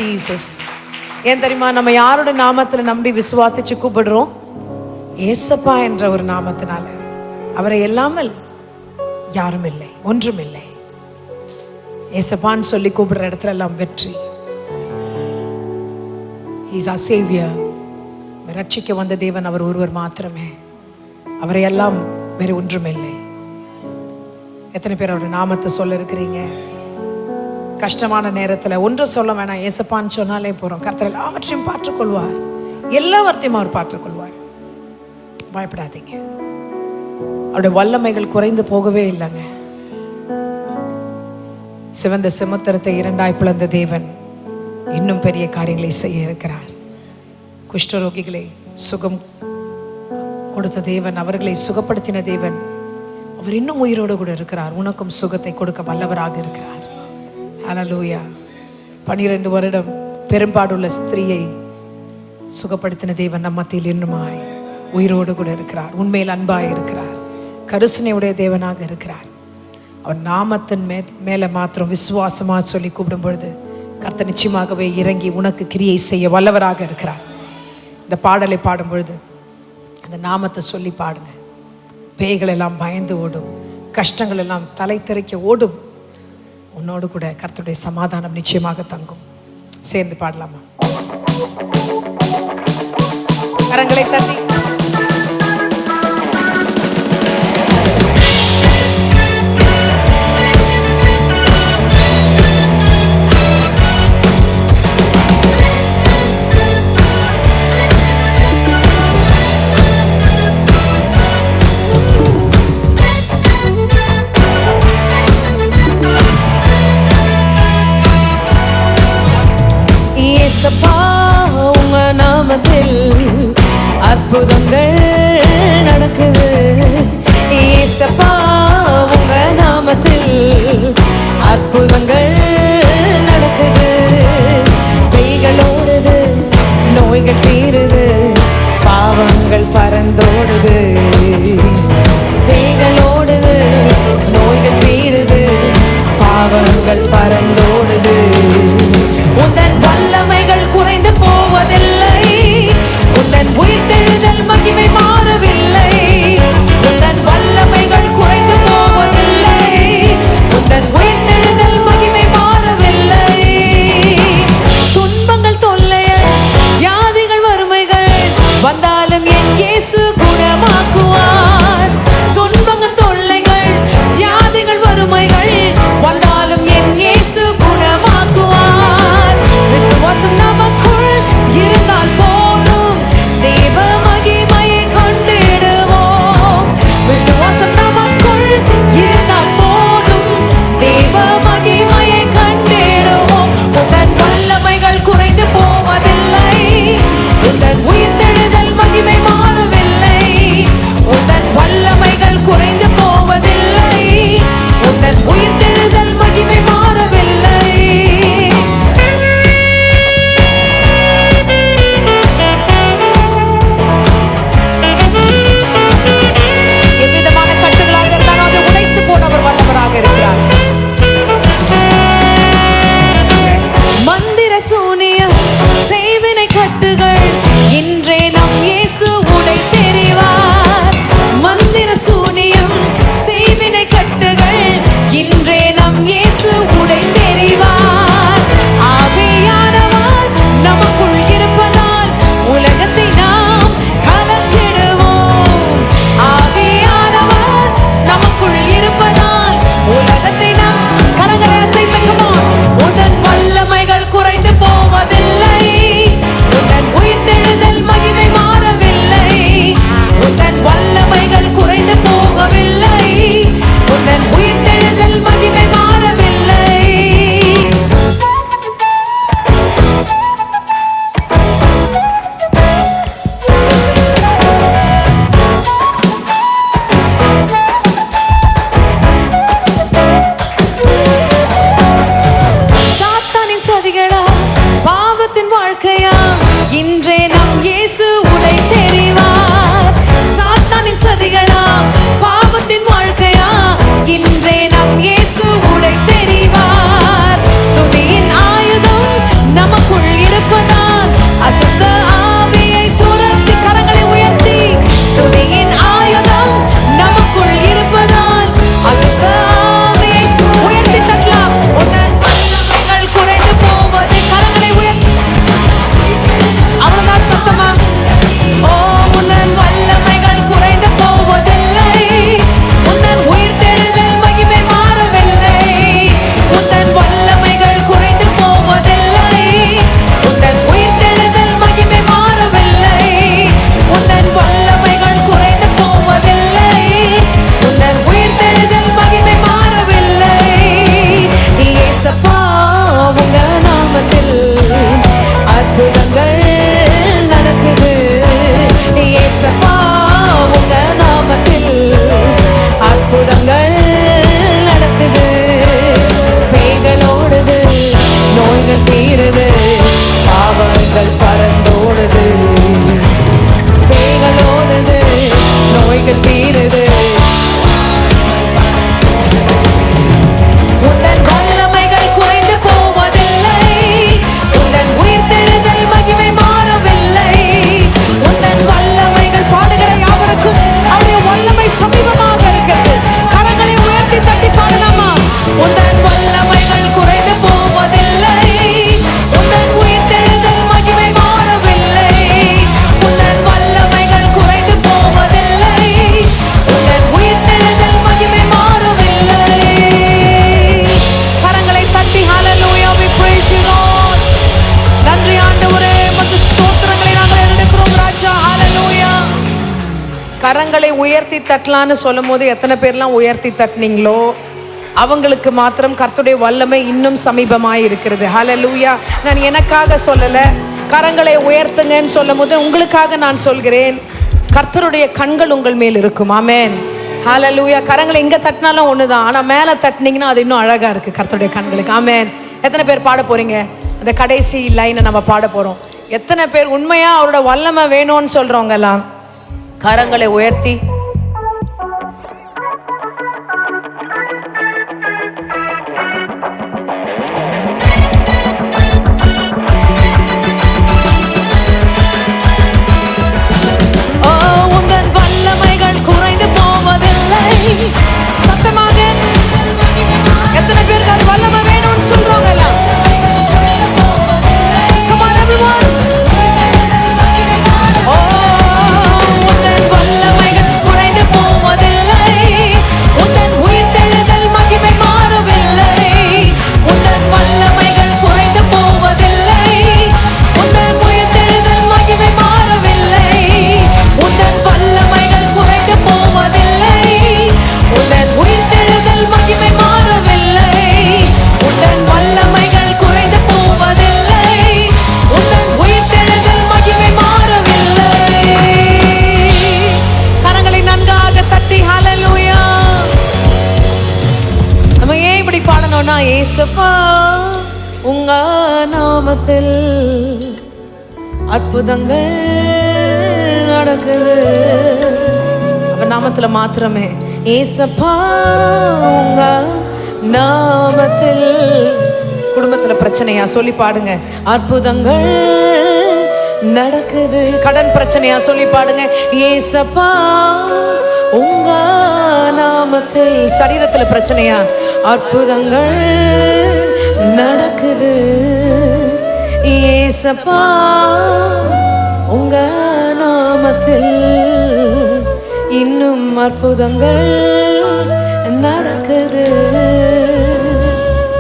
Jesus. ஏன் தெரியுமா, நம்ம யாரோட நாமத்துல நம்பி விசுவாசிச்சு கூப்பிடுறோம்? ஏசப்பா என்ற ஒரு நாமத்தினால. அவரை இல்லாமல் யாரும் இல்லை, ஒன்றும் இல்லை. ஏசப்பான்னு சொல்லி கூப்பிடுற இடத்துல எல்லாம் வெற்றி. He's our savior. ரட்சிக்க வந்த தேவன் அவர் ஒருவர் மாத்திரமே. அவரை எல்லாம் வேறு ஒன்றும் இல்லை. எத்தனை பேர் அவருடைய நாமத்தை சொல்ல இருக்கிறீங்க? கஷ்டமான நேரத்துல ஒன்றும் சொல்ல வேணாம், ஏசப்பான்னு சொன்னாலே போறோம். கர்த்தர் எல்லாவற்றையும் பார்த்துக்கொள்வார், எல்லாவற்றையும் அவர் பார்த்துக்கொள்வார். பயப்படாதீங்க. அவருடைய வல்லமைகள் குறைந்து போகவே இல்லைங்க. சிவந்த சிமத்திரத்தை இரண்டாய் பிளந்த தேவன் இன்னும் பெரிய காரியங்களை செய்ய இருக்கிறார். குஷ்டரோகிகளை சுகம் கொடுத்த தேவன், அவர்களை சுகப்படுத்தின தேவன், அவர் இன்னும் உயிரோடு கூட இருக்கிறார். உனக்கும் சுகத்தை கொடுக்க வல்லவராக இருக்கிறார். ஹல்லேலூயா. 12 வருடம் பெரும்பாடுள்ள ஸ்திரீயை சுகப்படுத்தின தேவன் நம் மத்தியில் இன்னுமாய் உயிரோடு கூட இருக்கிறார். உண்மையில் அன்பாய் இருக்கிறார். கருசனையுடைய தேவனாக இருக்கிறார். அவர் நாமத்தின் மேல மாத்திரம் விசுவாசமா சொல்லி கூப்பிடும் பொழுது கர்த்தர் நிச்சயமாகவே இறங்கி உனக்கு கிரியை செய்ய வல்லவராக இருக்கிறார். இந்த பாடலை பாடும் பொழுது அந்த நாமத்தை சொல்லி பாடுங்க. பேய்கள் எல்லாம் பயந்து ஓடும், கஷ்டங்கள் எல்லாம் தலை தெறிக்க ஓடும். உன்னோடு கூட கர்த்தருடைய சமாதானம் நிச்சயமாக தங்கும். சேர்ந்து பாடலாமா? கரங்களை தட்டி உங்க நாமத்தில் அற்புதங்கள் நடக்குது. ஏசப்பா உங்க நாமத்தில் அற்புதங்கள் நடக்குது. பேய்கள் ஓடுது, நோய்கள் தீருது, பாவங்கள் பறந்தோடுது. பேய்கள் ஓடுது, நோய்கள் தீருது, பாவங்கள் பறந்தோடுது. உந்தன் வல்லமைகள் குறைந்து போவதில்லை, உந்தன் உயிர்த்தெழுதல் மகிமை மாறவில்லை. உந்தன் வல்லமைகள் குறைந்து போவதில்லை, உந்தன் உயிர்த்தெழுதல் மகிமை மாறவில்லை. துன்பங்கள் தொல்லைகள் வியாதிகள் வறுமைகள் வந்தாலும் என் இயேசு குணமாக்குவார். துன்பங்கள் தொல்லைகள் வியாதிகள் வறுமைகள் வந்தாலும் என் இயேசு குணமாக்குவார். விசுவாசம் நமக்குள் இருந்தால் போதும், தேவ மகிமையை கண்டிடுவோம். விசுவாசம் நமக்குள் இருந்தால் போதும், தேவ மகிமையை கண்டிடுவோம். உந்தன் வல்லமைகள் குறைந்து போவதில்லை, உந்தன் உயிர்த்தெழுதல் மகிமை மாறவில்லை. உந்தன் வல்லமைகள் குறைந்து போவதில்லை, உந்தன் உயிர்த்தெழுதல் மகிமை மாறவில்லை. எவ்விதமான கட்டுகளாக இருந்தாலும் அதை உடைத்து போனவர் வல்லவராக இருக்கிறார். மந்திர சூனியம் செய்வினை கட்டுகள் இன்றே நம் இயேசு உடைத்தெறிவார். மந்திர சூனியம் செய்வினை கட்டுகள் இன்றே நம் இயேசு உடைத்தெறிவார். ஆவியானவர் நமக்குள் இருப்பதால் உலகத்தை நாம் கலக்கிடுவோம். ஆவியானவர் நமக்குள் இருப்பதால் உலகத்தை நாம் கரங்களை அசைத்துக்குமா. உந்தன் வல்லமைகள் குறைந்து போவதில்லை, உந்தன் உயிர்த்தெழுதல் மகிமை மாறவில்லை. உந்தன் வல்லமைகள் குறைந்து போகவில்லை, உந்தன் உயிர்த்தெழுதல் மகிமை மாறவில்லை. சாத்தானின் சதிகளா, பாவத்தின் வாழ்க்கையா, இன்றே நம் இயேசு உடைத்தெறிவார். சாத்தானின் சதிகளா, பாவத்தின் வாழ்க்கையா, இன்றே நம் இயேசு உடைத்தெறிவார். துதியின் ஆயுதம் நமக்குள் கரங்களை உயர்த்தி தட்டலான்னு சொல்லும் போது எத்தனை பேர்லாம் உயர்த்தி தட்டினீங்களோ அவங்களுக்கு மாத்திரம் கர்த்தருடைய வல்லமை இன்னும் சமீபமாய் இருக்கிறது. ஹல்லேலூயா. நான் எனக்காக சொல்லலை, கரங்களை உயர்த்துங்கன்னு சொல்லும் போது உங்களுக்காக நான் சொல்கிறேன். கர்த்தருடைய கண்கள் உங்கள் மேல் இருக்கும். ஆமென். ஹல்லேலூயா. கரங்களை எங்கே தட்டினாலும் ஒன்று தான், ஆனால் மேலே தட்டினீங்கன்னா அது இன்னும் அழகாக இருக்குது கர்த்தருடைய கண்களுக்கு. ஆமென். எத்தனை பேர் பாட போகிறீங்க? அந்த கடைசி லைனை நம்ம பாட போகிறோம். எத்தனை பேர் உண்மையாக அவரோட வல்லமை வேணும்னு சொல்கிறவங்கெல்லாம் கரங்களை உயர்த்தி சத்தமாக எத்தனை பேருக்கு அது வல்லமை வேணும்னு சொல்றவங்க எல்லாம் come on everyone. உந்தன் வல்லமைகள் குறைந்து போவதில்லை, உந்தன் உயிர்த்தெழுதல் மகிமை மாறவில்லை. உந்தன் வல்லமைகள் குறைந்து போவதில்லை, உந்தன் உயிர்த்தெழுதல் மகிமை மாறவில்லை. உந்தன் வல்லமைகள் குறைந்து போவதில்லை, உந்தன் உயிர்த்தெழுதல் மகிமை மாறவில்லை. உந்தன் வல்லமைகள் குறைந்து போவதில்லை, உந்தன் உயிர்த்தெழுதல் மகிமை மாறவில்லை. கரங்களை நன்றாக தட்டி ஹல்லேலூயா. நம்ம ஏன் இப்படி பாடணும்னா, இயேசுப்பா உங்க நாமத்தில் அற்புதங்கள் நடக்குது. அவர் நாமத்துல மாத்திரமே. ஏசப்பா உங்க நாமத்தில். குடும்பத்துல பிரச்சனையா சொல்லி பாடுங்க, அற்புதங்கள் நடக்குது. கடன் பிரச்சனையா சொல்லி பாடுங்க, ஏசப்பா உங்க நாமத்தில். சரீரத்துல பிரச்சனையா, அற்புதங்கள் நடக்குது. ஏசப்பா உங்க நாமத்தில் இன்னும் அற்புதங்கள் நடக்குது.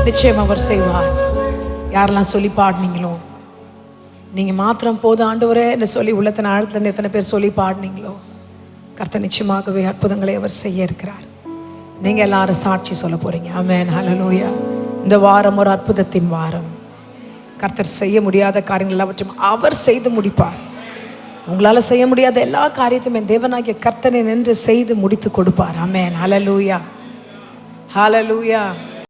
நிச்சயம் அவர் செய்வார். யாரெல்லாம் சொல்லி பாடினீங்களோ, நீங்க மாத்திரம் போதும் ஆண்டவரே என்று சொல்லி உள்ளத்தின் ஆழத்துல எத்தனை பேர் சொல்லி பாடினீங்களோ, கர்த்தர் நிச்சயமாகவே அற்புதங்களை அவர் செய்ய இருக்கிறார். நீங்க எல்லாரும் சாட்சி சொல்ல போறீங்க. ஆமென். ஹல்லேலூயா. இந்த வாரம் ஒரு அற்புதத்தின் வாரம். கர்த்தர் செய்ய முடியாத காரியங்கள் எல்லாவற்றையும் அவர் செய்து முடிப்பார். உங்களால் செய்ய முடியாத எல்லா காரியத்தையும் என் தேவனாகிய கர்த்தனை நின்று செய்து முடித்து கொடுப்பார். ஆமென். ஹல்லேலூயா. ஹல்லேலூயா.